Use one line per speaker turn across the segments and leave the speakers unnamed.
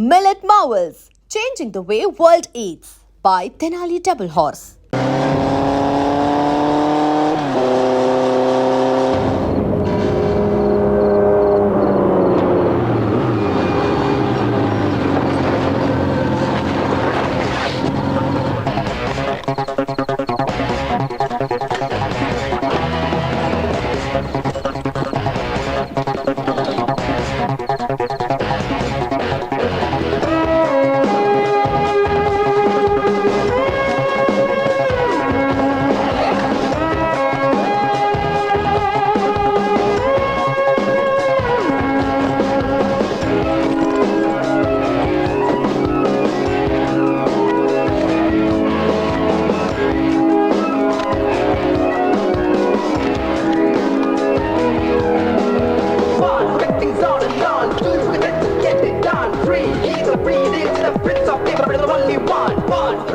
Millet Marvels, changing the way world eats by Tenali Double Horse.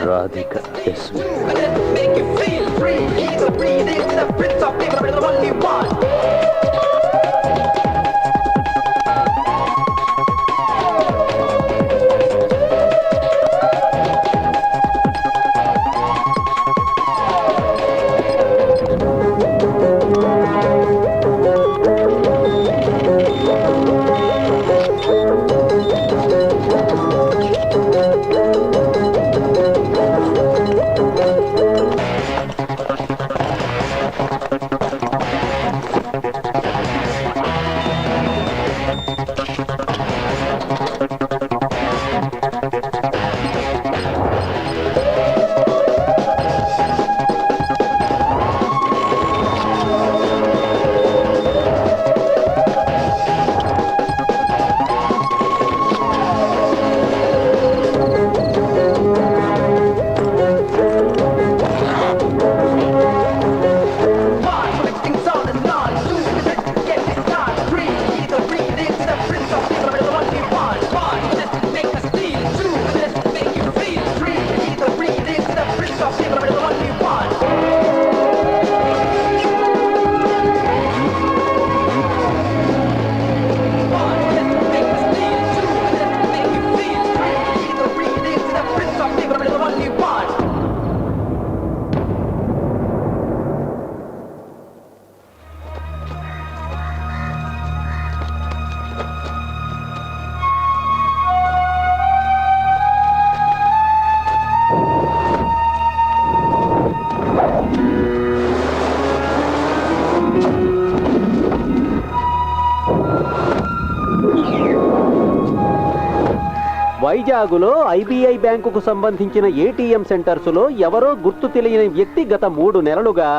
Radhika is
make you feel free. He's a breathing, the prince of people, the only one.
వైజాగులో IBI బ్యాంకుకు సంబంధించిన ATM సెంటర్స్లో ఎవరో గుర్తు తెలియని వ్యక్తి గత 3 నెలలుగా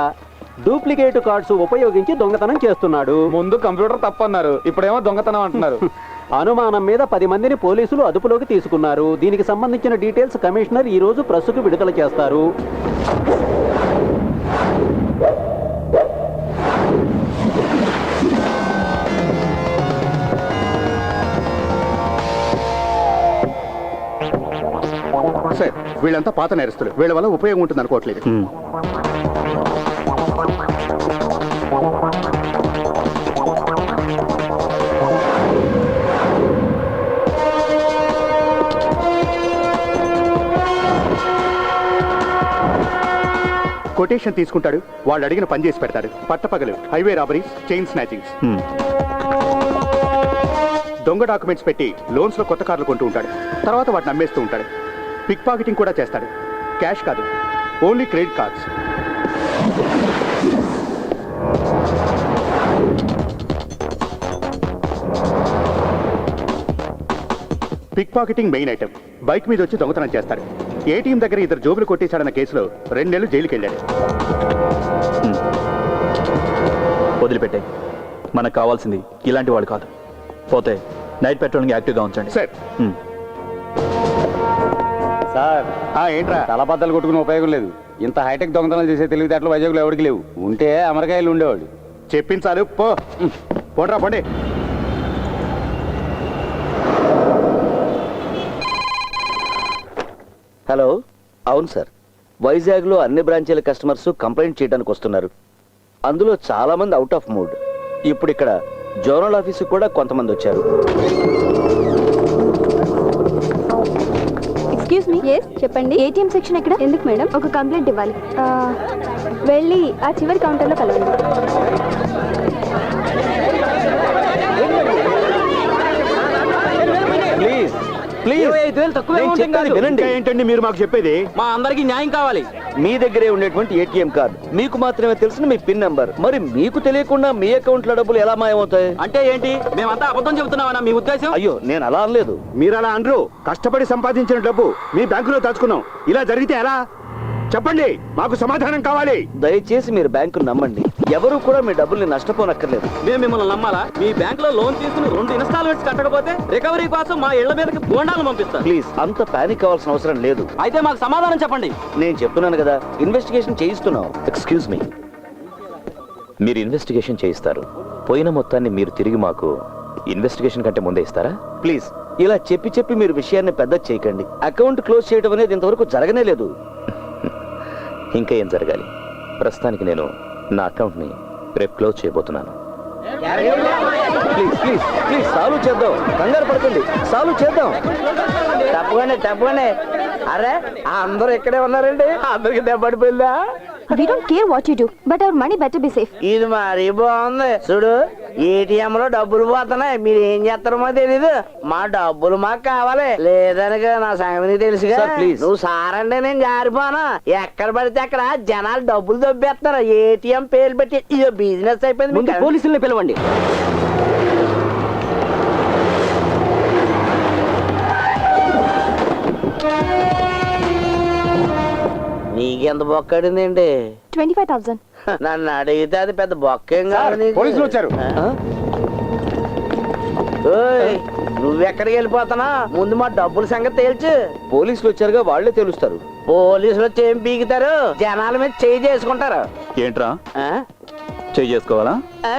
డూప్లికేట్ కార్డ్స్ ఉపయోగించి దొంగతనం చేస్తున్నాడు.
ముందు కంప్యూటర్ తప్పన్నారు, ఇప్పుడేమో దొంగతనం అంటున్నారు.
అనుమానం మీద 10 మందిని పోలీసులు అదుపులోకి తీసుకున్నారు. దీనికి సంబంధించిన డీటెయిల్స్ కమిషనర్ ఈ రోజు ప్రెస్కు విడుదల చేస్తారు.
సార్, వీళ్ళంతా పాత నేరస్తులు. వీళ్ళ వల్ల ఉపయోగం ఉంటుంది అనుకోవట్లేదు. కొటేషన్ తీసుకుంటాడు, వాళ్ళు అడిగిన పని చేసి పెడతాడు. పట్టపగలు హైవే రాబరీస్, చైన్ స్నాచింగ్స్. దొంగ డాక్యుమెంట్స్ పెట్టి లోన్స్ లో కొత్త కార్లు కొంటూ ఉంటాడు. తర్వాత వాటిని అమ్మేస్తూ ఉంటాడు. పిక్ పాకెటింగ్ కూడా చేస్తాడు. క్యాష్ కాదు, only credit cards. Pick pocketing main item. Bike మీద వచ్చి దొంగతనం చేస్తాడు. ఏటీఎం దగ్గర 2 జోబులు కొట్టేశాడన్న కేసులో 2 నెలలు జైలుకి వెళ్ళాడు.
వదిలిపెట్టే, మనకు కావాల్సింది ఇలాంటి వాడు కాదు. పోతే నైట్ పెట్రోలింగ్ యాక్టివ్గా ఉంచండి.
సార్.
సార్,
ఏంట్రా?
తలబద్దలు కొట్టుకుని ఉపయోగం లేదు. ఇంత హైటెక్ దొంగతనాలు చేసే తెలివితేటలు వైజాగ్లో ఎవరికి లేవు. ఉంటే అమెరికాయలు ఉండేవాడు.
చెప్పించాలు. పోండ్రా పండి.
హలో, అవును సార్, వైజాగ్లో అన్ని బ్రాంచీల కస్టమర్స్ కంప్లైంట్ చేయడానికి వస్తున్నారు. అందులో చాలా మంది అవుట్ ఆఫ్ మూడ్. ఇప్పుడు ఇక్కడ జోనల్ ఆఫీసు కూడా కొంతమంది వచ్చారు.
Excuse me. ఎస్ చెప్పండి. ఏటీఎం సెక్షన్ ఎక్కడ? ఎందుకు మేడం? ఒక కంప్లైంట్ ఇవ్వాలి. వెళ్ళి ఆ చివరి కౌంటర్లో కలవండి.
ప్లీజ్ ప్లీజ్ వినండి.
ఏంటండి మీరు మాకు చెప్పేది?
మా అందరికి న్యాయం కావాలి.
మీ దగ్గరే ఉండేటువంటి ఏటీఎం కార్డు మీకు మాత్రమే తెలిసిన మీ పిన్ నెంబర్, మరి మీకు తెలియకుండా మీ అకౌంట్ లో డబ్బులు ఎలా మాయమవుతాయి?
అంటే ఏంటి? మేమంతా అబద్ధం చెబుతున్నామన్నా మీ ఉద్దేశం?
అయ్యో, నేను అలా అనలేదు.
మీరు అలా అనరు. కష్టపడి సంపాదించిన డబ్బు మీ బ్యాంకులో దాచుకున్నాం. ఇలా జరిగితే ఎలా? చెప్పండి, మాకు సమాధానం కావాలి.
దయచేసి మీరు బ్యాంకు నమ్మండి. ఎవరు కూడా మీ డబ్బుల్ని నష్టపోనక్కర్లేదు.
మేము మిమ్మల్ని నమ్మాలా? మీ బ్యాంక్ లో లోన్ తీసుకుని 2 ఇన్స్టాల్మెంట్స్ కట్టకపోతే రికవరీ కోసం మా ఇళ్ల మీదకి బోండాలు పంపిస్తాం.
ప్లీజ్, అంత పానిక్ అవ్వాల్సిన అవసరం లేదు.
అయితే మాకు సమాధానం చెప్పండి.
నేను చెప్తున్నాను కదా, ఇన్వెస్టిగేషన్ చేయిస్తున్నాం.
ఎక్స్క్యూజ్ మీ, మీరు ఇన్వెస్టిగేషన్ చేయిస్తారు, పోయిన మొత్తాన్ని మీరు తిరిగి మాకు ఇన్వెస్టిగేషన్ కంటే ముందే ఇస్తారా?
ప్లీజ్, ఇలా చెప్పి మీరు విషయాన్ని పెద్ద చేయకండి. అకౌంట్ క్లోజ్ చేయడం అనేది ఇంతవరకు జరగనే లేదు.
ఇంకా ఏం జరగాలి? ప్రస్తుతానికి నేను నా అకౌంట్ని రేపు క్లోజ్ చేయబోతున్నాను.
ప్లీజ్ ప్లీజ్ ప్లీజ్ సాల్వ్ చేద్దాం. కంగారు పడకండి, సాల్వ్ చేద్దాం. తప్పగానే. అరే, అందరూ ఇక్కడే ఉన్నారండి. అందరికి దెబ్బడిపోయిందా?
We don't care what you do, but our money better be safe.
ఇది మరీ బాగుంది. చూడు, ఏటీఎం లో డబ్బులు పోతున్నాయి. మీరు ఏం చేస్తారో తెలీదు. మా డబ్బులు మాకు కావాలి. లేదనక నా సంగతి తెలుసుగా.
ప్లీజ్.
నువ్వు సారంటే నేను జారిపోను. ఎక్కడ పడితే అక్కడ జనాలు డబ్బులు దొబ్బేస్తున్నారు. ఏటీఎం పేరు పెట్టి ఇదో బిజినెస్ అయిపోయింది.
ముందు పోలీసుల్ని పిలవండి.
నీకెంత బొక్కడిందండి?
25,000.
నన్ను అడిగితే అది పెద్ద బొక్కేం కాదు.
పోలీసులు వచ్చారు.
నువ్వెక్కడికి వెళ్ళిపోతానా? ముందు మా డబ్బుల సంగతి తేల్చు. పోలీసులు వచ్చారుగా, వాళ్ళే తెలుస్తారు. పోలీసులు వచ్చి ఏం పీకుతారు? జనాల మీద చేయి చేసుకుంటారు.
ఏంట్రా
ఆ?
చేయి చేసుకోవాలా?
ఆ?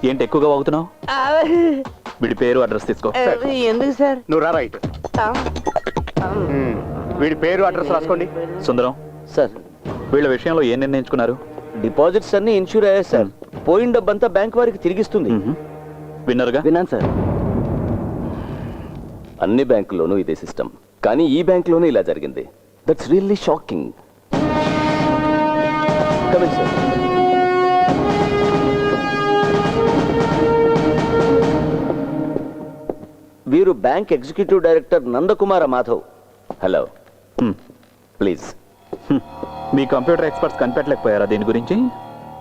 ఏంటి ఎక్కువగా వాగుతున్నావు?
ఆ?
వీడి పేరు, అడ్రస్ తీసుకో.
ఎందుకు సార్?
నువ్వు రా. రైట్. వీడి పేరు అడ్రస్ రాసుకోండి.
సుందరం
సార్,
వీళ్ళ విషయంలో ఏం నిర్ణయించుకున్నారు?
డిపాజిట్స్ అన్ని ఇన్సూర్ అయ్యాయి సార్. పోయిన డబ్బంతా బ్యాంక్ వారికి తిరిగిస్తుంది.
విన్నరుగా?
విన్నాను సార్.
అన్ని బ్యాంకుల్లోనూ ఇదే సిస్టమ్, కానీ ఈ బ్యాంకులోనే ఇలా జరిగింది. That's really shocking.
సార్, వీరు bank executive director Nandakumara Madhav.
Hello, please.
మీ కంప్యూటర్ ఎక్స్పర్ట్స్ కనిపెట్టలేకపోయారా దీని గురించి?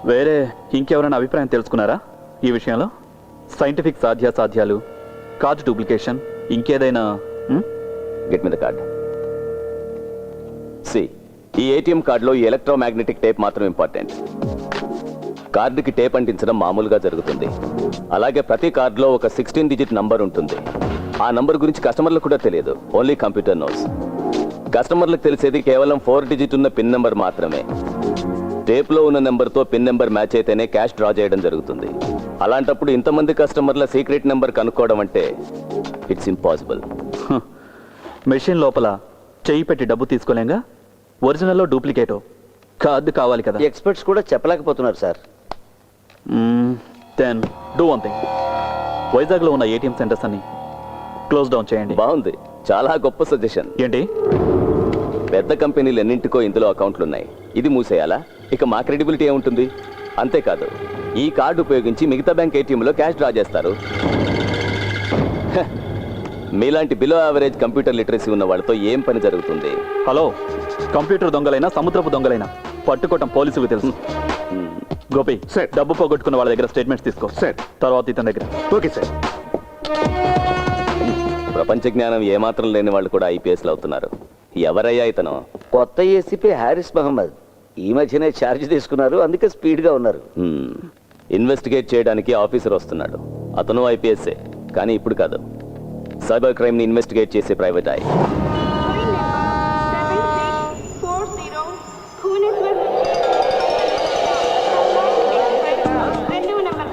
వేరే ఇంకెవరైనా అభిప్రాయం తెలుసుకున్నారా ఈ విషయంలో? సైంటిఫిక్ సాధ్యాలు, కార్డు డూప్లికేషన్, ఇంకేదైనా?
Get me the card. See, ఈ ఏటీఎం కార్డులో ఈ ఎలక్ట్రోమాగ్నెటిక్ టేప్ మాత్రం ఇంపార్టెంట్. కార్డుకి టేప్ అంటించడం మామూలుగా జరుగుతుంది. అలాగే ప్రతి కార్డులో ఒక 16 డిజిట్ నంబర్ ఉంటుంది. ఆ నంబర్ గురించి కస్టమర్లకు కూడా తెలియదు. Only computer knows. కస్టమర్లకు తెలిసేది కేవలం 4 డిజిట్ ఉన్న పిన్ నెంబర్ మాత్రమే. టేప్లో ఉన్న నెంబర్తో పిన్ నెంబర్ మ్యాచ్ అయితేనే క్యాష్ డ్రా చేయడం జరుగుతుంది. అలాంటప్పుడు ఇంతమంది కస్టమర్ల సీక్రెట్ నెంబర్ కనుక్కోవడం అంటే ఇట్స్ ఇంపాసిబుల్.
మెషిన్ లోపల చెయ్యి పెట్టి డబ్బు తీసుకోలేంగా. ఒరిజినల్లో డూప్లికేటో కార్డు కావాలి కదా.
ఎక్స్పర్ట్స్ కూడా చెప్పలేకపోతున్నారు sir.
Then do one thing. వైజాగ్లో ఉన్న ఏటీఎం సెంటర్స్ అన్ని క్లోజ్ డౌన్ చేయండి.
బాగుంది, చాలా గొప్ప సజెషన్.
ఏంటి?
పెద్ద కంపెనీలు ఎన్నింటికో ఇందులో అకౌంట్లు ఉన్నాయి. ఇది మూసేయాలా? ఇక మా క్రెడిబిలిటీ ఏముంటుంది? అంతేకాదు, ఈ కార్డు ఉపయోగించి మిగతా బ్యాంక్ ఏటీఎంలో క్యాష్ డ్రా చేస్తారు. మీలాంటి బిలో యావరేజ్ కంప్యూటర్ లిటరసీ ఉన్న వాళ్ళతో ఏం పని జరుగుతుంది?
హలో, కంప్యూటర్ దొంగలైనా సముద్రపు దొంగలైనా పట్టుకోవటం పోలీసులకు తెలుసు. గోపి,
సార్.
డబ్బు పోగొట్టుకున్న వాళ్ళ దగ్గర స్టేట్మెంట్స్ తీసుకో.
సార్.
తర్వాత ఇతని దగ్గర.
Okay sir.
ప్రపంచ జ్ఞానం ఏమాత్రం లేని వాళ్ళు కూడా ఐపీఎస్లు అవుతున్నారు. ఎవరయ్యా ఇతను?
కొత్త ఏసీపీ హారిస్ మహమ్మద్. ఈ మధ్యనే ఛార్జ్ తీసుకున్నారు, అందుకే స్పీడ్గా ఉన్నారు.
ఇన్వెస్టిగేట్ చేయడానికి ఆఫీసర్ వస్తున్నాడు. అతను ఐపీఎస్ఏ, కానీ ఇప్పుడు కాదు. సైబర్ క్రైమ్ ని ఇన్వెస్టిగేట్ చేసే ప్రైవేట్ ఐ.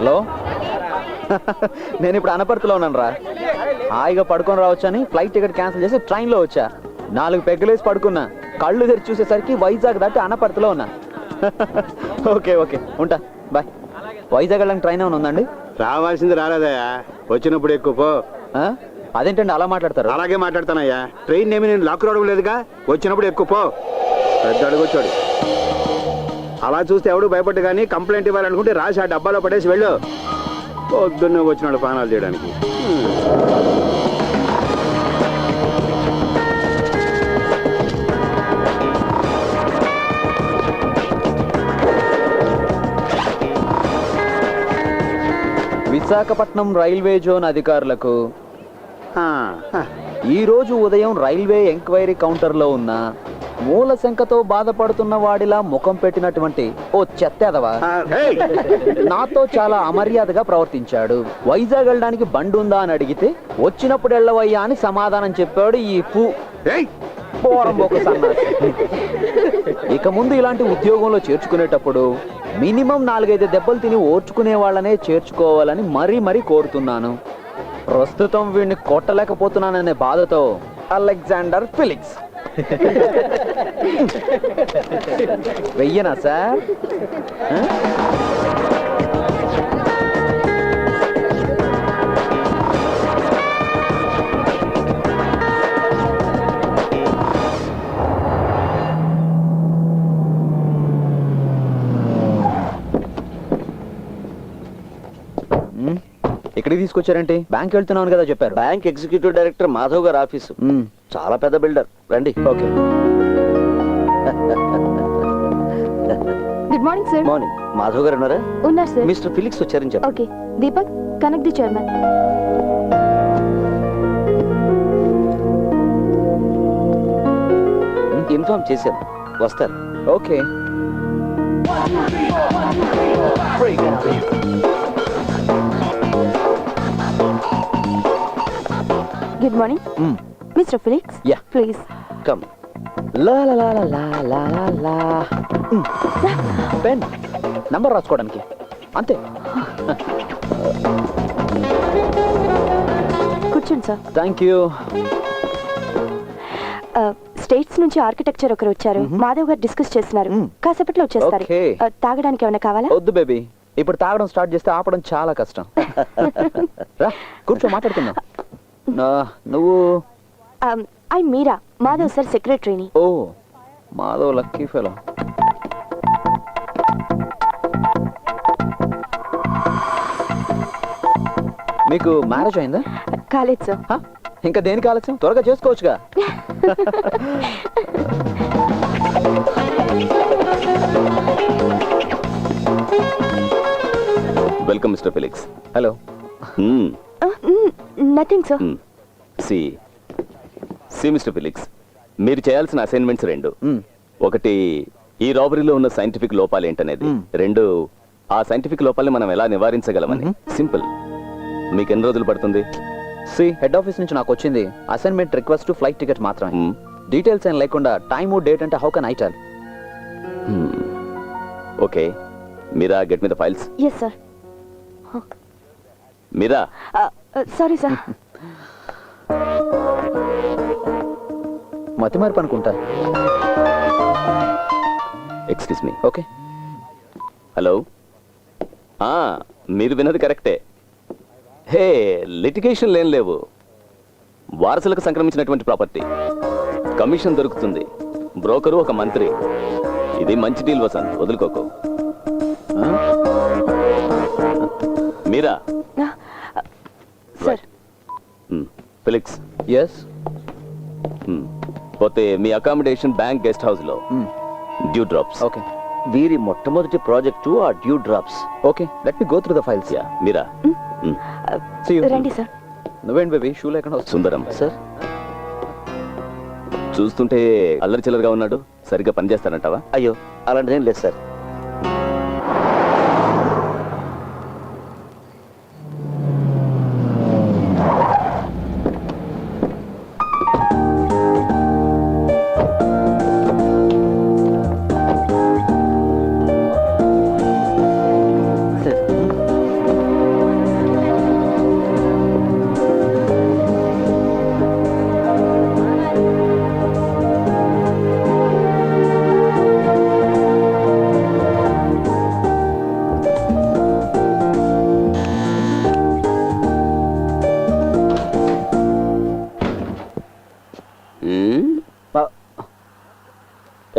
హలో, నేను ఇప్పుడు అనపర్తిలో ఉన్నాను రా. హాయిగా పడుకొని రావచ్చు అని ఫ్లైట్ టికెట్ క్యాన్సిల్ చేసి ట్రైన్లో వచ్చా. 4 పెగ్గలేసి పడుకున్నా. కళ్ళు తెరిచి చూసేసరికి వైజాగ్ దాటి అనపర్తిలో ఉన్నా. ఓకే ఉంటా, బాయ్. వైజాగ్ వెళ్ళడానికి ట్రైన్ ఏమైనా ఉందండి?
రావాల్సింది రాలేదయా, వచ్చినప్పుడు ఎక్కువ పో.
అదేంటండి అలా మాట్లాడతారు?
అలాగే మాట్లాడతానయ్యా. ట్రైన్ ఏమి నేను లాక్ రావడం లేదుగా, వచ్చినప్పుడు ఎక్కువ పో. పెద్ద అడుగొచ్చాడు. అలా చూస్తే ఎవడు భయపడ్డు, కానీ కంప్లైంట్ ఇవ్వాలనుకుంటే రాసి ఆ డబ్బాలో పడేసి వెళ్ళు. పొద్దున్నే వచ్చినాడు పానాలు చేయడానికి.
విశాఖపట్నం రైల్వే జోన్ అధికారులకు
ఆ,
ఈ రోజు ఉదయం రైల్వే ఎంక్వైరీ కౌంటర్లో ఉన్న మూల శంకతో బాధపడుతున్న వాడిలా ముఖం పెట్టినటువంటి ఓ చెత్తెదవా
ఏయ్!
నాతో చాలా అమర్యాదగా ప్రవర్తించాడు. వైజాగ్ వెళ్ళడానికి బండి ఉందా అని అడిగితే వచ్చినప్పుడు వెళ్ళవయ్యా అని సమాధానం చెప్పాడు ఈ
ఏయ్!
పోరంబోకు సన్నాసి. ఇక ముందు ఇలాంటి ఉద్యోగంలో చేర్చుకునేటప్పుడు మినిమం 4-5 దెబ్బలు తిని ఓర్చుకునే వాళ్ళనే చేర్చుకోవాలని మరీ కోరుతున్నాను. ప్రస్తుతం వీడిని కొట్టలేకపోతున్నాననే బాధతో అలెగ్జాండర్ ఫిలిక్స్. వెయ్యనా సార్? ఇక్కడికి తీసుకొచ్చారంటే? బ్యాంక్ వెళ్తున్నాను కదా చెప్పారు.
బ్యాంక్ ఎగ్జిక్యూటివ్ డైరెక్టర్ మాధవ్ గారు ఆఫీసు. చాలా పెద్ద బిల్డర్. రండి.
Okay.
Good morning sir.
Morning. Madhav garu ఉన్నారా?
ఉన్నారు సార్.
మిస్టర్ ఫిలిక్స్ వచ్చారని చెప్పండి.
Okay. Deepak, connect the chairman.
Inform చేశాను, వస్తారు.
Okay.
Good morning mister Felix.
Yeah.
Please
come.
లా లా లా లా లా లా లా. పెన్ నంబర్ రాసుకోవడానికి అంతే.
కూర్చోండి సార్.
Thank you.
స్టేట్స్ నుంచి ఆర్కిటెక్చర్ ఒకరు వచ్చారు. మాధవ్ గారు డిస్కస్ చేస్తున్నారు. కాసేపట్లో వచ్చేస్తారు.
Okay.
తాగడానికి ఏమైనా కావాలా?
వద్దు బేబీ, ఇప్పుడు తాగడం స్టార్ట్ చేస్తే ఆపడం చాలా కష్టం. రా కూర్చో మాట్లాడుకుందాం. నువ్వు?
ఐ మీరా, మాధవ్ సార్ సెక్రటరీని.
Oh Madhav, lucky fellow. మీకు మ్యారేజ్ అయిందా?
కాలేదు సార్.
ఇంకా దేనికి ఆలస్యం? త్వరగా చేసుకోవచ్చుగా.
Welcome mister Felix.
Hello.
Nothing sir.
See mister Felix, మీరు చేయాల్సిన అసైన్మెంట్స్ 2. ఒకటి, ఈ రాబరీలో ఉన్న సైంటిఫిక్ లోపాలు ఏంటనేది. 2, ఆ సైంటిఫిక్ లోపాలని మనం ఎలా నివారించగలమని. సింపుల్. మీకు ఎన్ని రోజులు పడుతుంది?
హెడ్ ఆఫీస్ నుంచి నాకు వచ్చింది అసైన్మెంట్ రిక్వెస్ట్, ఫ్లైట్ టికెట్ మాత్రమే. డీటెయిల్స్ ఏం లేకుండా టైము డేట్ అంటే how can I tell?
Okay. Meera, get me the files.
Yes sir.
Meera.
Sorry sir.
మతి మార్పు అనుకుంటా.
Excuse me.
ఓకే.
హలో. మీరు విన్నది కరెక్టే. హే, లిటిగేషన్ లేని లేవు. వారసులకు సంక్రమించినటువంటి ప్రాపర్టీ. కమిషన్ దొరుకుతుంది. బ్రోకరు ఒక మంత్రి. ఇది మంచి డీల్ వసంత్, వదులుకోకు. మీరా.
సార్.
ఫిలిక్స్.
ఎస్.
పోతే మీ అకామిడేషన్ బ్యాంక్ గెస్ట్ హౌస్ లో డ్యూ డ్రాప్స్.
ఓకే.
వీరి మొట్టమొదటి ప్రాజెక్టు ఆ dew drops.
Okay, let me go through the files.
Yeah, Meera.
రండి సార్.
నువ్వేంటి బేబీ, షూ లేకుండా వస్తుంది.
సుందరం
సార్.
చూస్తుంటే అల్లరి చిల్లరగా ఉన్నాడు. సరిగ్గా పనిచేస్తానంటావా?
అయ్యో, అలాంటిదేం లేదు సార్.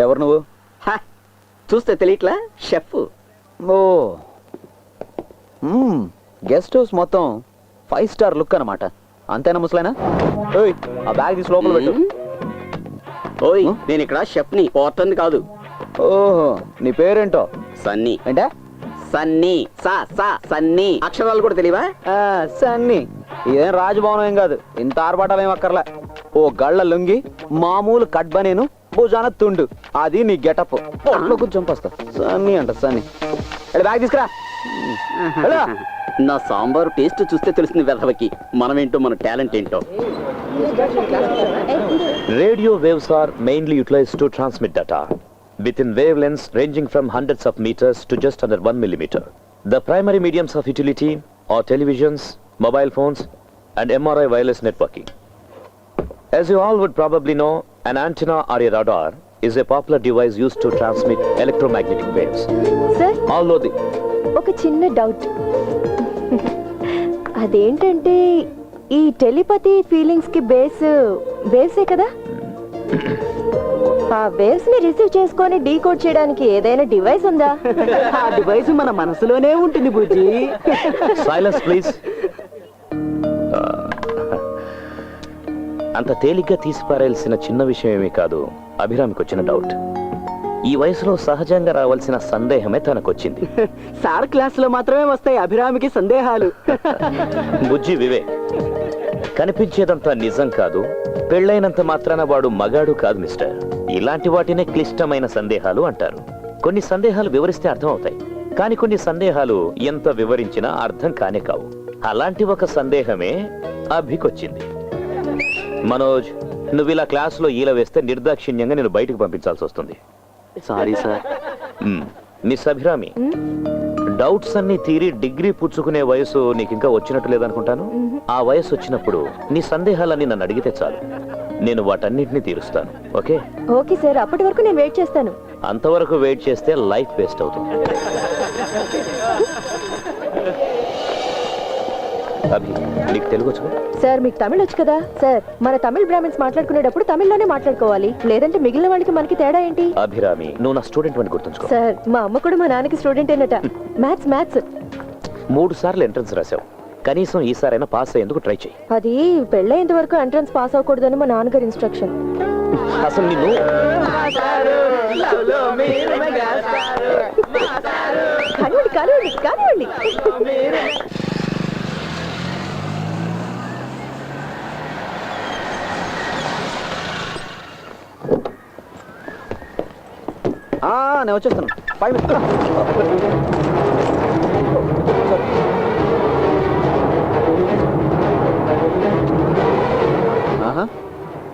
ఎవరు నువ్వు?
చూస్తే తెలియట్లా షెఫ్.
ఓ గెస్ట్ హౌస్ మొత్తం 5 స్టార్ లుక్ అనమాట. అంతేనా ముసలైనా? ఓయ్ ఆ బ్యాగ్ తీసి లోపల పెట్టు.
ఓయ్ నేను ఇక్కడ షెఫ్ ని, పోర్టర్ని కాదు.
ఓహో నీ పేరేంటో?
సన్నీ.
అంటే
సన్నీ. సన్నీ. అక్షరాలు కూడా తెలియవా?
సన్నీ. ఇదేం రాజభవనం ఏం కాదు, ఇంత ఆర్భాటాలు ఏం అక్కర్లే. ఓ గళ్ళ లుంగి, మామూలు కట్ బనేను, భుజాన తుండు, అది నీ గెటప్. పొట్లో కొంచెం పస్తా సన్నీ అంట సన్నీ. బ్యాగ్ తీసుకురా.
నా సాంబారు టేస్ట్ చూస్తే తెలుస్తుంది వెధవకి మనమేంటో, మన టాలెంట్ ఏంటో.
Radio waves are mainly utilized to transmit data within wavelengths ranging from hundreds of meters to just under 1 millimeter. The primary mediums of utility are televisions, mobile phones, and MRI wireless networking. As you all would probably know, an antenna or a radar is a popular device used to transmit electromagnetic waves.
Sir
Although the
ఒక చిన్న doubt. అదేంటంటే ఈ telepathy feelings కి base వేవ్సే కదా? ఆ waves ని receive చేసుకొని decode చేయడానికి ఏదైనా డివైస్ ఉందా?
ఆ డివైస్ మన మనసులోనే ఉంటుంది బుజ్జి.
silence please. అంత తేలిగ్గా తీసిపారేయాల్సిన చిన్న విషయం ఏమీ కాదు అభిరామికి వచ్చిన డౌట్. ఈ వయసులో సహజంగా రావాల్సిన సందేహమే తనకొచ్చింది.
సార్ క్లాస్ లో మాత్రమే వస్తాయి అభిరామికి సందేహాలు.
బుజ్జి వివేక్, కనిపించేదంతా నిజం కాదు, పెళ్ళైనంత మాత్రాన వాడు మగాడు కాదు మిస్టర్. ఇలాంటి వాటినే క్లిష్టమైన సందేహాలు అంటారు. కొన్ని సందేహాలు వివరిస్తే అర్థం అవుతాయి, కానీ కొన్ని సందేహాలు ఎంత వివరించినా అర్థం కానే కావు. అలాంటి ఒక సందేహమే అభికొచ్చింది. మనోజ్, నువ్వు ఇలా క్లాసులో ఈల వేస్తే నిర్దాక్షిణ్యంగా నేను బయటకు పంపించాల్సి వస్తుంది.
Sorry sir.
Miss Abhirami, doubts అన్ని తీరి డిగ్రీ పుచ్చుకునే వయసు నీకు ఇంకా వచ్చినట్టు లేదనుకుంటాను. ఆ వయసు వచ్చినప్పుడు నీ సందేహాలన్నీ నన్ను అడిగితే చాలు, నేను వాటన్నిటిని తీరుస్తాను. ఓకే?
ఓకే సార్, అప్పటి వరకు నేను వెయిట్ చేస్తాను.
అంతవరకు వెయిట్ చేస్తే లైఫ్ వేస్ట్ అవుతుంది. అభి, నీకు తెలుగు వచ్చుగా?
సార్ మీకు తమిళ్ వచ్చు కదా? సార్ మన తమిళ్ బ్రాహ్మిన్స్ మాట్లాడుకునేటప్పుడు తమిళ్లోనే మాట్లాడుకోవాలి, లేదంటే మిగిలిన వాళ్ళకి మనకి తేడా ఏంటి?
అభిరామి, నువ్వు నా స్టూడెంట్ అని గుర్తుంచుకో.
సార్ మా అమ్మ కూడా మా నాన్నకి స్టూడెంట్ ఏనట. మ్యాథ్స్
3 సార్లు ఎంట్రన్స్ రాసావు, కనీసం ఈసారైనా పాస్ అయ్యేందుకు ట్రై చేయి.
అది పెళ్ళయ్యేంత వరకు ఎంట్రన్స్ పాస్ అవ్వకూడదని మా నాన్నగారి ఇన్స్ట్రక్షన్.
అసలు నిన్ను
కానివ్వండి.
నేను వచ్చేస్తాను. 5 minutes.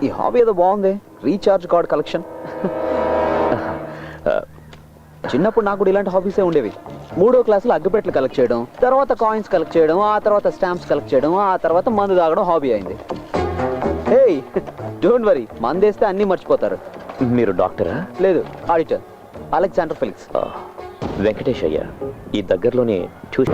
ఈ హాబీ ఏదో బాగుంది, రీఛార్జ్ కార్డ్ కలెక్షన్. చిన్నప్పుడు నాకు కూడా ఇలాంటి హాబీసే ఉండేవి. 3వ క్లాసులో అగ్గిపెట్లు కలెక్ట్ చేయడం, తర్వాత కాయిన్స్ కలెక్ట్ చేయడం, ఆ తర్వాత స్టాంప్స్ కలెక్ట్ చేయడం, ఆ తర్వాత మందు తాగడం హాబీ అయింది. హేయ్ డోంట్ వరీ, మందేస్తే అన్నీ మర్చిపోతారు.
మీరు డాక్టరా?
లేదు, ఆడిటర్ అలెగ్జాండర్ ఫెలిక్స్.
వెంకటేష్ అయ్యా, ఈ దగ్గరలోనే చూసి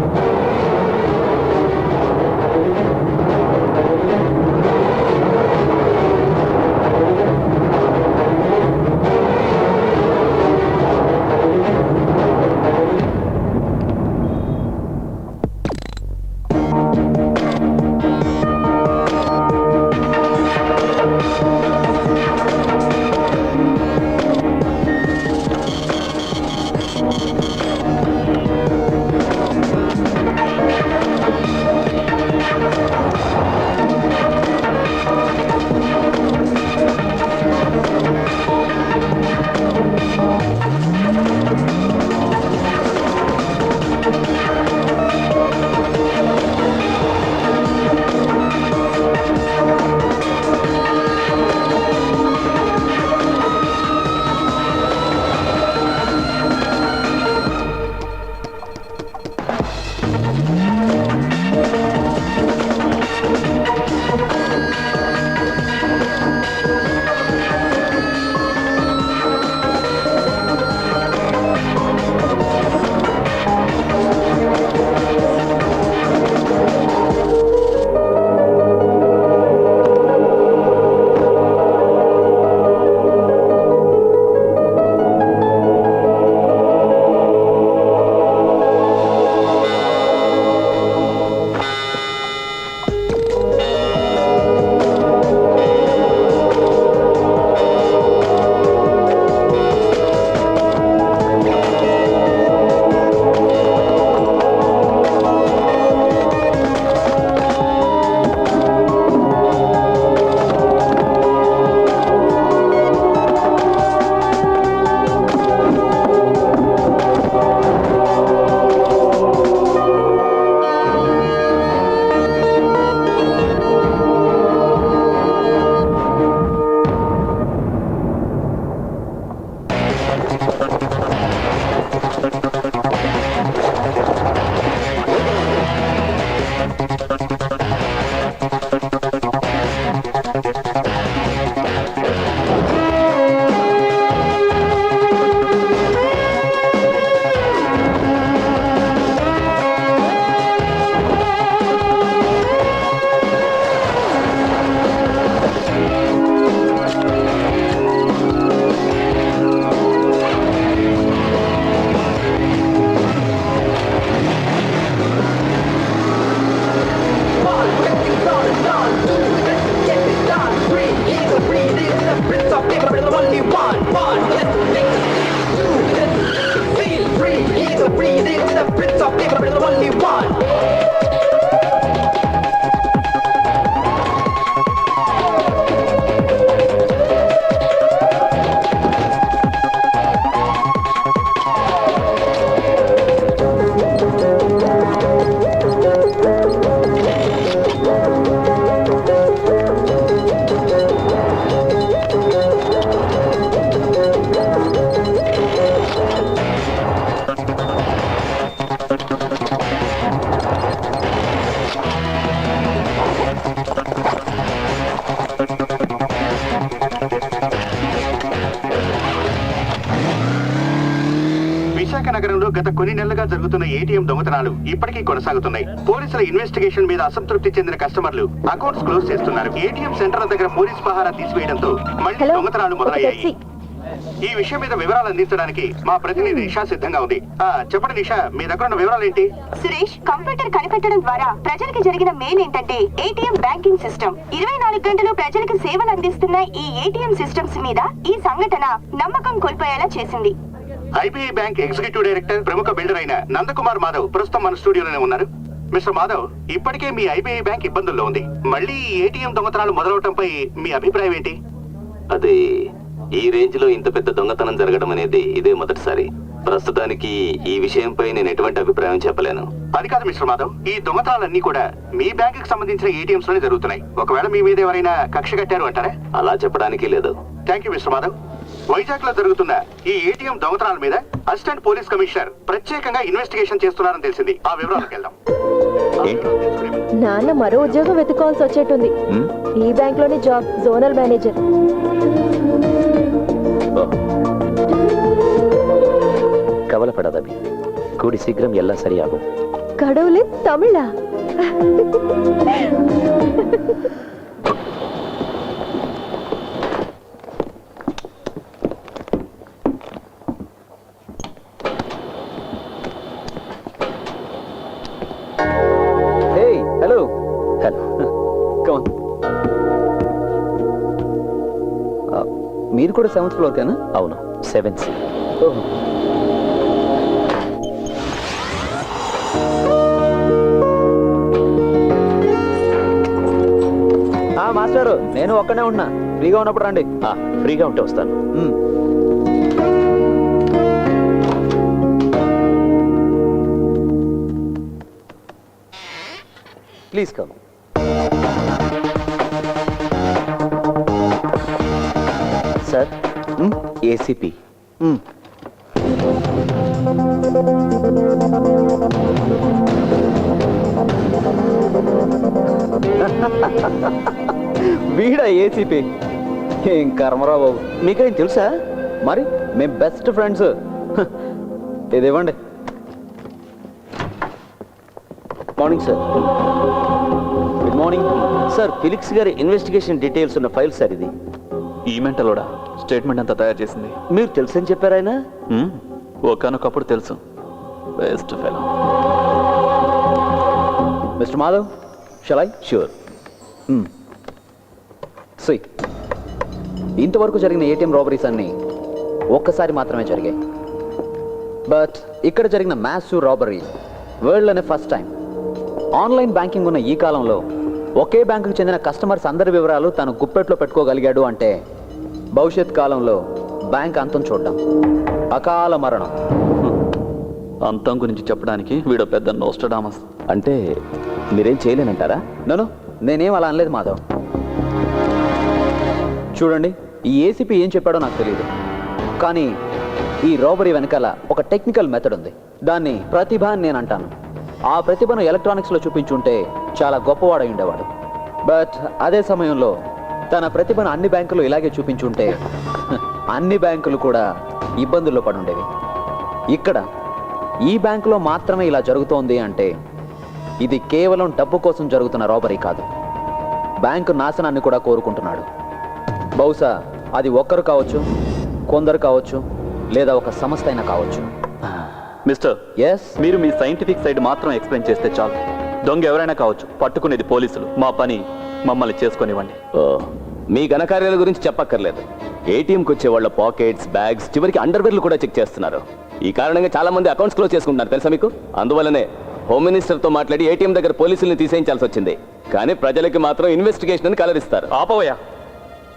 నగరంలో గత కొన్ని నెలలుగా జరుగుతున్న ఏటీఎం దొంగతనాలు ఇప్పటికీ కొనసాగుతున్నాయి. పోలీసుల ఇన్వెస్టిగేషన్ మీద అసంతృప్తి చెందిన కస్టమర్లు అకౌంట్స్ క్లోజ్ చేస్తున్నారు. ఏటీఎం సెంటర్ దగ్గర పోలీస్ పహారా తీసివేయడంతో మళ్ళీ దొంగతనాలు మొదలయ్యాయి. ఈ విషయం మీద వివరాలు అందించడానికి మా ప్రతినిధి నిషా సిద్ధంగా ఉంది. చెప్పండి నిషా, మీ దగ్గర ఉన్న వివరాలు ఏంటి?
సురేష్, కంప్యూటర్ కనిపెట్టడం ద్వారా ప్రజలకు జరిగిన మేలు ఏంటంటే ఏటీఎం బ్యాంకింగ్ సిస్టమ్ 24 గంటలు ప్రజలకు సేవలు అందిస్తున్న ఈ ఏటీఎం సిస్టమ్స్ మీద ఈ సంఘటన నమ్మకం కోల్పోయేలా చేసింది.
ఐబీఐ బ్యాంక్ ఎగ్జిక్యూటివ్ డైరెక్టర్, ప్రముఖ బిల్డర్ అయిన నందకుమార్ మాధవ్ ప్రస్తుతం మన స్టూడియోలోనే ఉన్నారు. మిస్టర్ మాధవ్, ఇప్పటికే మీ ఐబీఐ బ్యాంక్ ఇబ్బందుల్లో ఉంది. మళ్ళీ ఏటీఎం దొంగతనాలు మొదలవటంపై మీ అభిప్రాయం ఏంటి?
అది ఈ రేంజ్ లో ఇంత పెద్ద దొంగతనం జరగడం అనేది ఇదే మొదటిసారి. ప్రస్తుతానికి ఈ విషయంపై నేను ఎటువంటి అభిప్రాయం చెప్పలేను.
అది కాదు మిస్టర్ మాధవ్, ఈ దొంగతనాలన్నీ కూడా మీ బ్యాంక్ కి సంబంధించిన ఏటీఎంస్ లోనే జరుగుతున్నాయి. ఒకవేళ మీ మీద ఎవరైనా కక్ష కట్టారు అంటారా?
అలా చెప్పడానికి లేదు.
Thank you mister Madhav. Vizag లో జరుగుతున్న ఈ ఏటీఎం దొంగతనాల మీద అసిస్టెంట్ పోలీస్ కమిషనర్ ప్రత్యేకంగా ఇన్వెస్టిగేషన్ చేస్తున్నారని తెలిసింది. ఆ వివరాలకు వెళ్దాం.
నాన్న మరో ఉద్యోగం వెతుక్కోవాల్సి వచ్చేట్టుంది. ఈ బ్యాంక్ లోనే జాబ్, జోనల్ మేనేజర్.
கவலைப்படாதபி, கூடி சீக்கிரம் எல்லாம் சரியாகும்.
கடவுளே, தமிழா?
Hey, hello.
Hello.
Come on. మీరు కూడా 7th ఫ్లోర్ కేనా?
అవును, 7C.
మాస్టారు, నేను ఒక్కనే ఉన్నా. ఫ్రీగా ఉన్నప్పుడు రండి.
ఫ్రీగా ఉంటే వస్తాను.
Please come.
Sir, ACP.
వీడా ఏసీపీ? ఏం కర్మరా బాబు, మీకేం తెలుసా? మరి మేము బెస్ట్ ఫ్రెండ్స్. ఇది ఇవ్వండి.
Morning sir. Good morning sir. Felix గారి ఇన్వెస్టిగేషన్ డీటెయిల్స్ ఉన్న ఫైల్ సార్ ఇది.
ఈ మెంటలోడా స్టేట్మెంట్ అంతా తయారు చేసింది?
మీరు తెలుసని చెప్పారు ఆయన.
ఒకనొకప్పుడు తెలుసు. Best fellow.
Mister Madhav, shall I?
Sure.
See, ఇంతవరకు జరిగిన ఏటీఎం రాబరీస్ అన్ని ఒక్కసారి మాత్రమే జరిగాయి. బట్ ఇక్కడ జరిగిన మ్యాసివ్ రాబరీ వరల్డ్లోనే ఫస్ట్ టైం. ఆన్లైన్ బ్యాంకింగ్ ఉన్న ఈ కాలంలో ఒకే బ్యాంకుకు చెందిన కస్టమర్స్ అందరి వివరాలు తను గుప్పెట్లో పెట్టుకోగలిగాడు అంటే భవిష్యత్ కాలంలో బ్యాంక్ అంతం చూడడం, అకాల మరణం.
అంతం గురించి చెప్పడానికి వీడు పెద్ద నోస్టడామస్.
అంటే మీరేం చేయలేనంటారా?
నన్ను నేనేం అలా అనలేదు మాధవ్. చూడండి, ఈ ఏసీపీ ఏం చెప్పాడో నాకు తెలియదు, కానీ ఈ రాబరీ వెనకాల ఒక టెక్నికల్ మెథడ్ ఉంది. దాన్ని ప్రతిభ అని నేను అంటాను. ఆ ప్రతిభను ఎలక్ట్రానిక్స్లో చూపించుంటే చాలా గొప్పవాడై ఉండేవాడు. బట్ అదే సమయంలో తన ప్రతిభను అన్ని బ్యాంకులు ఇలాగే చూపించుంటే అన్ని బ్యాంకులు కూడా ఇబ్బందుల్లో పడి ఉండేవి. ఇక్కడ ఈ బ్యాంకులో మాత్రమే ఇలా జరుగుతోంది అంటే ఇది కేవలం డబ్బు కోసం జరుగుతున్న రాబరీ కాదు, బ్యాంకు నాశనాన్ని కూడా కోరుకుంటున్నాడు. బహుశా అది ఒక్కరు కావచ్చు, కొందరు కావచ్చు, లేదా ఒక సంస్థ అయినా కావచ్చు.
మిస్టర్,
ఎస్,
మీరు మీ సైంటిఫిక్ సైడ్ మాత్రం ఎక్స్ప్లెయిన్ చేస్తే చాలు. దొంగ ఎవరైనా కావచ్చు, పట్టుకునేది పోలీసులు. మా పని మమ్మల్ని చేసుకొనివ్వండి.
మీ ఘనకార్యాల గురించి చెప్పక్కర్లేదు. ఏటీఎంకి వచ్చే వాళ్ళ పాకెట్స్, బ్యాగ్స్, చివరికి అండర్వేర్లు కూడా చెక్ చేస్తున్నారు. ఈ కారణంగా చాలా మంది అకౌంట్స్ క్లోజ్ చేసుకుంటున్నారు, తెలుసా మీకు? అందువల్లనే హోమ్ మినిస్టర్తో మాట్లాడి ఏటీఎం దగ్గర పోలీసుల్ని తీసేయించాల్సి వచ్చింది. కానీ ప్రజలకి మాత్రం ఇన్వెస్టిగేషన్ అని కలరిస్తారు.
ఆపవయ్యా,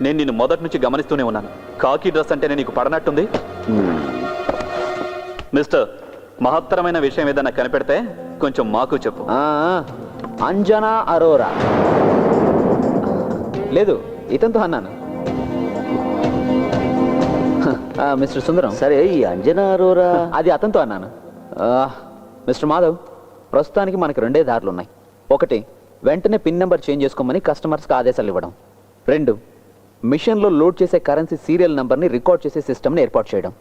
నేను నిన్ను మొదటి నుంచి గమనిస్తూనే ఉన్నాను. కాకి డ్రెస్ అంటేనే నీకు పడనట్టుంది. మిస్టర్, మహత్తరమైన విషయం ఏదైనా కనిపెడితే కొంచెం మాకు చెప్పు.
అంజనా అరోరా. లేదు, ఇతనితో అన్నాను. మిస్టర్ సుందరం.
సరే, ఈ అంజనా అరోరా
అది అతనితో అన్నాను. మిస్టర్ మాధవ్, ప్రస్తుతానికి మనకి రెండే దారులు ఉన్నాయి. ఒకటి, వెంటనే పిన్ నెంబర్ చేంజ్ చేసుకోమని కస్టమర్స్కి ఆదేశాలు ఇవ్వడం. 2, మిషన్లో లోడ్ చేసే కరెన్సీ సీరియల్ నెంబర్ని రికార్డ్ చేసే సిస్టమ్ని ఏర్పాటు చేయడం.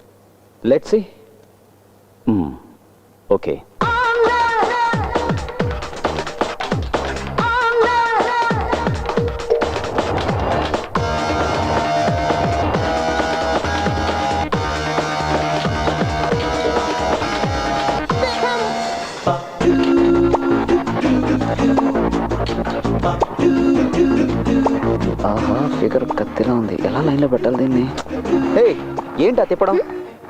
Let's see.
ఓకే.
ఆహా, ఫిగర్ కత్తిలా ఉంది. ఎలా లైన్లో పెట్టాలి దీన్ని? హే, ఏంటా తిప్పడం?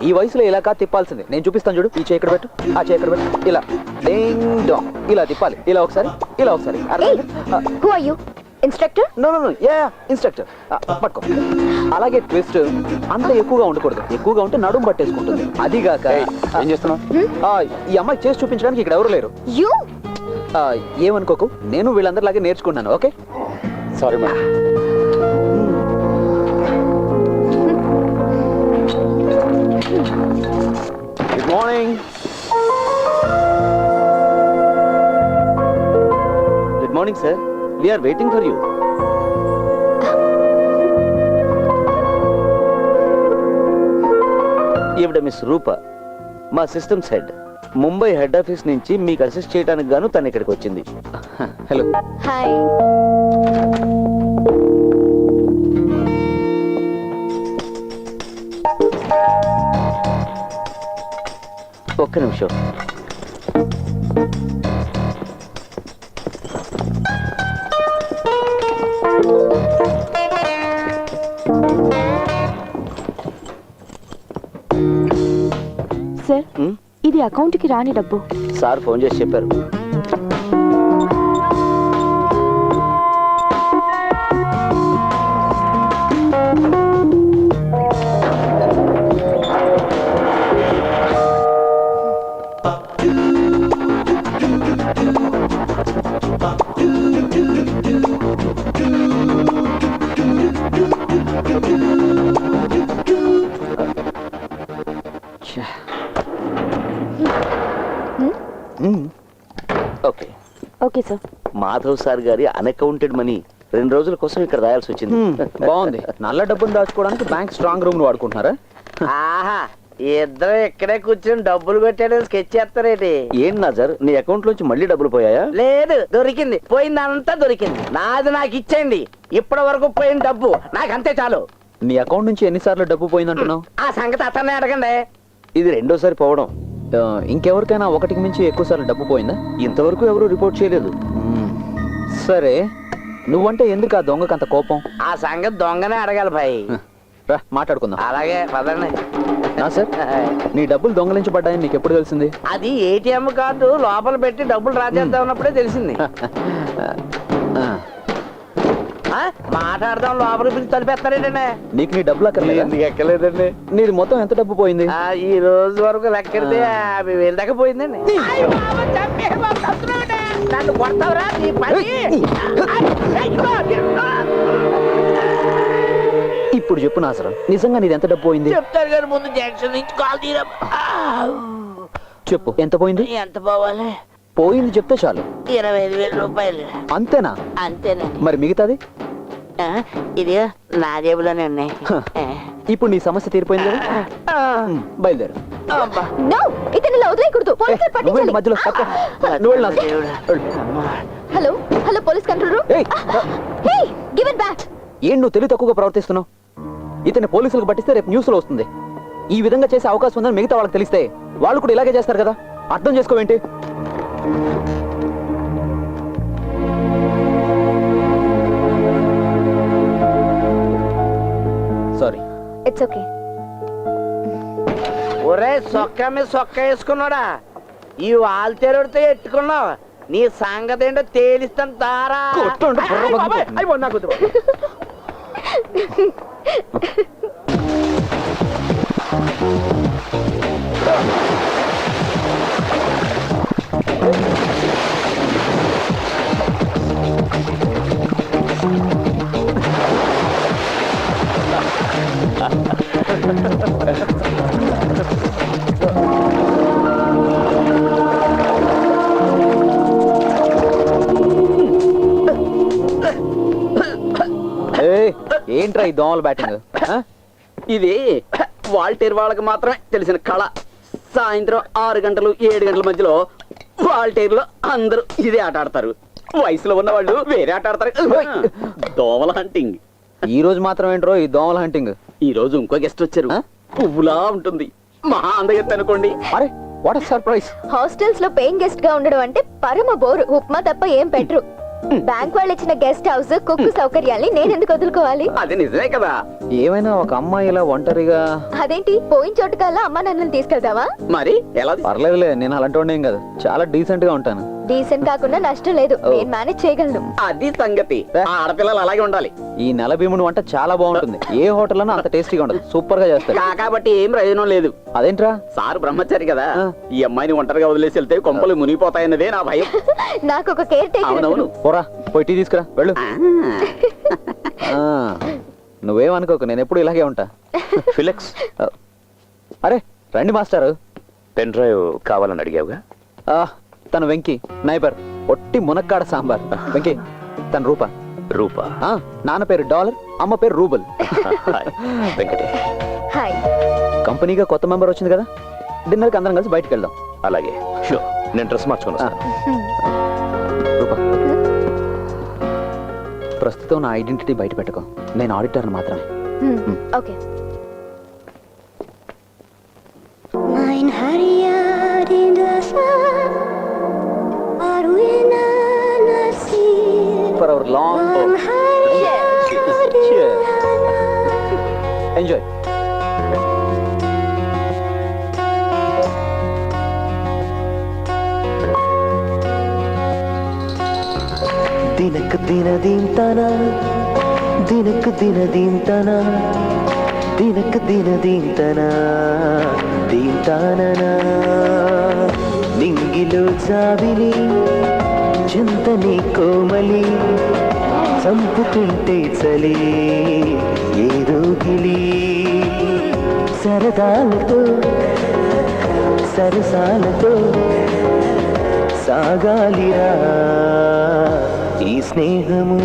ఈ వయసులో ఇలా కాదు తిప్పాల్సింది. నేను చూపిస్తాను చూడు. ఈ చేయి ఇక్కడ పెట్టు, ఆ చేయి ఇక్కడ పెట్టు. ఇలా డింగ్ డాంగ్ ఇలా తిప్పాలి. ఇలా ఒకసారి, ఇలా ఒకసారి.
Who are you? Instructor?
No no no, ya instructor. పట్టుకో. అలాగే ట్విస్ట్ అంత ఎక్కువగా ఉండకూడదు. ఎక్కువగా ఉంటే నడుము పట్టేసుకుంటుంది. అదిగాక
ఏం చేస్తున్నావు?
ఈ అమ్మాయి చేసి చూపించడానికి ఇక్కడ ఎవరు లేరు.
యు
ఏమనుకోకు, నేను వీళ్ళందరిలాగే నేర్చుకున్నాను. Okay,
sorry madam.
Good morning.
Good morning sir, we are waiting for you. ఈవిడ మిస్ రూప, మా systems head. Mumbai head office నుంచి మీకు అసిస్ట్ చేయడానికి గాను తను ఇక్కడికి వచ్చింది.
హలో.
హాయ్.
ఒక్క నిమిషం.
సార్, ఇది అకౌంట్కి రాని డబ్బు.
సార్ ఫోన్ చేసి చెప్పారు. Okay
okay sir.
Madhav sir గారి అన్అకౌంటెడ్ మనీ 2 రోజుల కోసం ఇక్కడ రాయాల్సి వచ్చింది.
బాగుంది. నల్ల డబ్బును దాచుకోవడానికి బ్యాంక్ స్ట్రాంగ్ రూమ్ వాడుకుంటున్నారా?
ఆహా, ఇద్దరు ఇక్కడే కూర్చొని డబ్బులు పెట్టాడని స్కెచ్ చేస్తారేటి?
ఏం నాజర్, నీ అకౌంట్ లోంచి మళ్ళీ డబ్బులు పోయాయా?
లేదు, దొరికింది. పోయిందంతా దొరికింది. నాది నాకు ఇచ్చేయండి. ఇప్పటి వరకు పోయిన డబ్బు నాకు అంతే చాలు.
నీ అకౌంట్ నుంచి ఎన్నిసార్లు డబ్బు పోయిందంటున్నావు?
ఆ సంగతి అతన్నే అడగండి.
ఇది రెండోసారి పోవడం.
ఇంకెవరికైనా ఒకటికి మించి ఎక్కువ సార్లు డబ్బు పోయిందా?
ఇంతవరకు ఎవరు రిపోర్ట్ చేయలేదు.
సరే, నువ్వంటే ఎందుకు ఆ దొంగకు అంత కోపం?
ఆ సంగతి దొంగనే అడగాలి భాయ్.
రా మాట్లాడుకుందాం.
అలాగే పదండి.
సార్, నీ డబ్బులు దొంగలించబడ్డాయని నీకు ఎప్పుడు తెలిసింది?
అది ఏటీఎం కార్డు లోపల పెట్టి డబ్బులు రాజేద్దాం ఉన్నప్పుడే తెలిసింది. మాట్లాడదాం లోపల పిలిచి తలిపేస్తారేటండి.
నీకు నీ డబ్బులు అక్కర్లేదా?
ఎందుకు ఎక్కలేదండి.
నీది మొత్తం ఎంత డబ్బు పోయింది?
ఈ రోజు వరకు లెక్కెడితే 50,000 దాకా పోయిందండి. నన్ను కొడతావురా నీ పని.
ఇప్పుడు చెప్పు నాసరం, నిజంగా నీది ఎంత డబ్బు పోయింది?
చెప్తారు కానీ ముందు జంక్షన్ నుంచి కాల్ తీరా.
చెప్పు, ఎంత పోయింది?
ఎంత పోవాలి?
పోయింది చెప్తే చాలు.
25,000 రూపాయలు.
అంతేనా?
అంతేనండి.
మరి మిగతాది?
ఇది నా జేబులోనే ఉన్నాయి.
ఇప్పుడు నీ సమస్య తీరిపోయింది కదా? బయలుదేరు.
నో, ఇతను ఇలా వదిలేయకూడదు. పోలీసులు పట్టించాలి.
మధ్యలో
hello hello, police control room. Hey, give it back.
ఏం నువ్వు తెలివి తక్కువగా ప్రవర్తిస్తున్నావు? ఇతని పోలీసులకు పట్టిస్తే రేపు న్యూస్ లో వస్తుంది. ఈ విధంగా చేసే అవకాశం ఉందని మిగతా వాళ్ళకి తెలిస్తే వాళ్ళు కూడా ఇలాగే చేస్తారు కదా. అర్థం చేసుకోవేంటి? సారీ.
It's okay.
ఒరే సొక్క మీద సొక్క వేసుకున్నాడా? ఈ వాల్తేరుడితో ఎట్టుకున్నావు. నీ సంగతి ఏంటో తేలిస్తాను తారా.
ఏంట్రా ఈ దోమల బ్యాటింగ్?
ఇది వాల్టేర్ వాళ్ళకి మాత్రమే తెలిసిన కళ.
సాయంత్రం 6 గంటలు 7 గంటల మధ్యలో వాల్టేర్లో అందరూ ఇదే ఆట ఆడతారు. వయసులో ఉన్న వాళ్ళు వేరే ఆట ఆడతారు. దోమల హంటింగ్.
ఈ రోజు మాత్రం ఏంట్రో ఈ దోమల హంటింగ్.
ఈ రోజు ఇంకో గెస్ట్ వచ్చారు. పువ్వులా ఉంటుంది, మహా అందగెత్త అనుకోండి.
అరే వాట్ సర్ప్రైజ్.
హాస్టల్స్ లో పేయింగ్ గెస్ట్ గా ఉండడం అంటే పరమ బోరు. ఉప్మా తప్ప ఏం పెట్టరు. బ్యాంక్ వాళ్ళు ఇచ్చిన గెస్ట్ హౌస్ కుక్కు సౌకర్యాల్ని నేను ఎందుకు వదులుకోవాలి?
అది నిజమే కదా.
ఏమైనా ఒక అమ్మాయి ఇలా ఒంటరిగా.
అదేంటి పోయిన చోటు కల్లా అమ్మా నన్ను తీసుకెళ్తావా?
మరి ఎలా?
పర్లేదులే, నేను అలాంటి వాడిని ఏం కాదు, చాలా డీసెంట్ గా ఉంటాను.
డీసెంట్ కాకుండా నష్టం లేదు, నేను మేనేజ్ చేయగలను.
అది సంగతి. ఆడపిల్లలు అలాగే ఉండాలి.
ఈ నెల భీముడు వంట చాలా బాగుంటుంది. ఏ హోటల్ అంత టేస్టీగా ఉండదు, సూపర్ గా చేస్తారు.
కాబట్టి ఏం ప్రయోజనం లేదు.
అదేంట్రా?
సార్ బ్రహ్మచారి కదా, ఈ అమ్మాయిని ఒంటరిగా వదిలేసి వెళ్తే కొంపలు మునిగిపోతాయన్నదే నా భయం.
నాకు ఒక కేర్ టేకర్.
అవునవును.
పోరా పోయి టీ తీసుకురా వెళ్ళు. నువ్వేమనుకోకు, నేను ఎప్పుడు ఇలాగే ఉంటా.
ఫిలెక్స్,
అరే రండి మాస్టారు.
పెన్ డ్రైవ్ కావాలని అడిగావుగా.
తను వెంకీ, నైబర్, ఒట్టి మునక్కాడ సాంబార్. వెంకీ తన రూప.
రూపా?
నాన్న పేరు డాలర్, అమ్మ పేరు రూబల్.
వెంకటే.
హాయ్.
కంపెనీగా కొత్త మెంబర్ వచ్చింది కదా, డిన్నర్కి అందరం కలిసి బయటకు వెళ్దాం.
అలాగే, షూర్. నేను డ్రెస్ మార్చుకుని వస్తాను.
రూపా, ప్రస్తుతం నా ఐడెంటిటీ బయట పెట్టుకో, నేను ఆడిటర్ని మాత్రమే.
Okay.
For our long cheers. Enjoy.
ದಿನಕ್ಕೆ ದಿನ ದೀಂತನ ದಿನಕ್ಕೆ ದಿನ ದೀಂತನ ದಿನಕ್ಕೆ ದಿನ ದೀಂತನ ದೀಂತಾನನ నింగిలో జాబిలి చింతని కోమలి చంపుతుంటే చలి ఏదో గిలి సరదాలతో సరసాలతో సాగాలిరా ఈ స్నేహము.